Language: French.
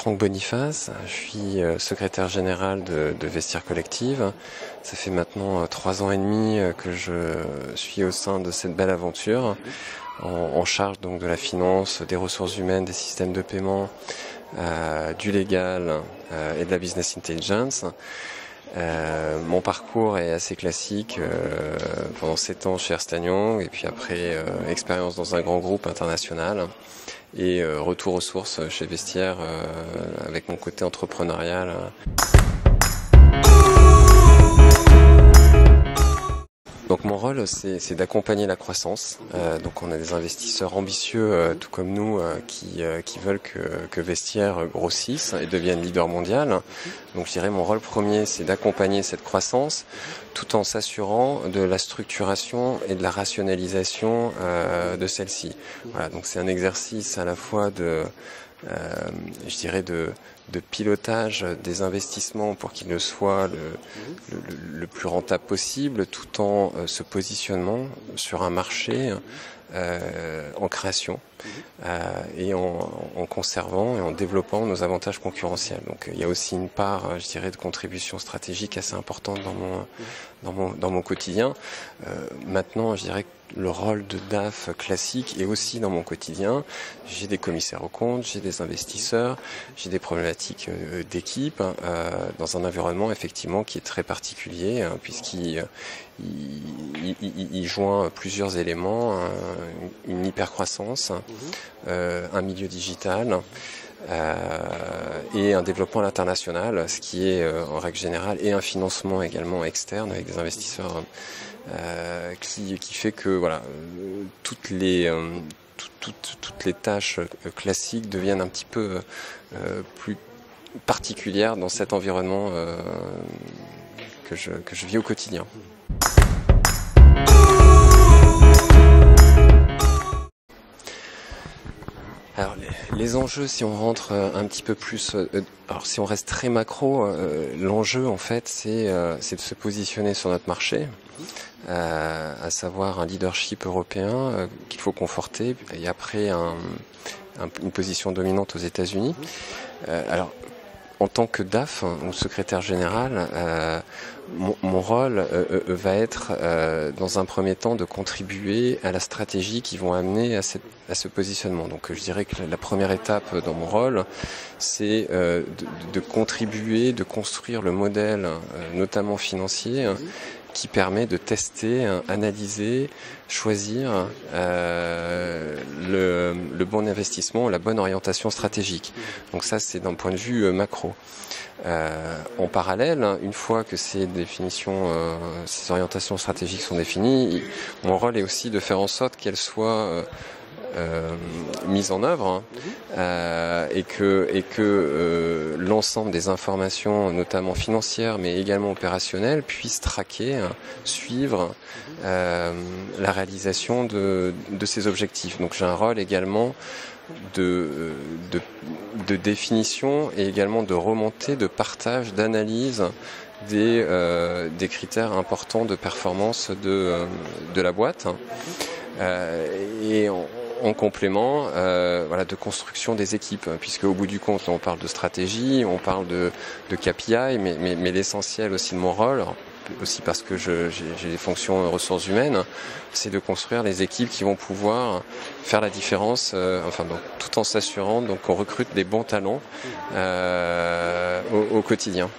Franck Boniface, je suis secrétaire général de Vestiaire Collective. Ça fait maintenant 3 ans et demi que je suis au sein de cette belle aventure, en charge donc de la finance, des ressources humaines, des systèmes de paiement, du légal et de la business intelligence. Mon parcours est assez classique, pendant 7 ans chez Ernst & Young et puis après expérience dans un grand groupe international et retour aux sources chez Vestiaire avec mon côté entrepreneurial. Donc mon rôle, c'est d'accompagner la croissance. Donc on a des investisseurs ambitieux, tout comme nous, qui veulent que Vestiaire grossisse et devienne leader mondial. Donc je dirais mon rôle premier, c'est d'accompagner cette croissance, tout en s'assurant de la structuration et de la rationalisation de celle-ci. Voilà, donc c'est un exercice à la fois de pilotage des investissements pour qu'ils soient le plus rentable possible, tout en se positionnant sur un marché en création et en conservant et en développant nos avantages concurrentiels. Donc il y a aussi une part, je dirais, de contribution stratégique assez importante dans mon quotidien. Maintenant, je dirais que le rôle de DAF classique est aussi dans mon quotidien. J'ai des commissaires aux comptes, j'ai des investisseurs, j'ai des problématiques d'équipe dans un environnement effectivement qui est très particulier puisqu'il joint plusieurs éléments, une hypercroissance, un milieu digital et un développement à l'international, ce qui est en règle générale, et un financement également externe avec des investisseurs qui fait que voilà, toutes les tâches classiques deviennent un petit peu plus particulières dans cet environnement que je vis au quotidien. Alors les enjeux, si on rentre un petit peu plus, alors si on reste très macro, l'enjeu en fait c'est de se positionner sur notre marché, à savoir un leadership européen qu'il faut conforter et après une position dominante aux États-Unis. Alors en tant que DAF ou secrétaire général, mon rôle va être dans un premier temps de contribuer à la stratégie qui vont amener à ce positionnement. Donc je dirais que la première étape dans mon rôle, c'est de contribuer, de construire le modèle, notamment financier, qui permet de tester, analyser, choisir le bon investissement, la bonne orientation stratégique. Donc ça, c'est d'un point de vue macro. En parallèle, une fois que ces définitions, ces orientations stratégiques sont définies, mon rôle est aussi de faire en sorte qu'elles soient mise en œuvre et que l'ensemble des informations, notamment financières mais également opérationnelles, puissent traquer, suivre la réalisation de ces objectifs. Donc j'ai un rôle également de définition et également de remontée, de partage, d'analyse des critères importants de performance de la boîte. Et en complément, voilà, de construction des équipes, puisque au bout du compte, on parle de stratégie, on parle de KPI, mais l'essentiel aussi de mon rôle, aussi parce que j'ai des fonctions ressources humaines, c'est de construire les équipes qui vont pouvoir faire la différence, tout en s'assurant qu'on recrute des bons talents au quotidien.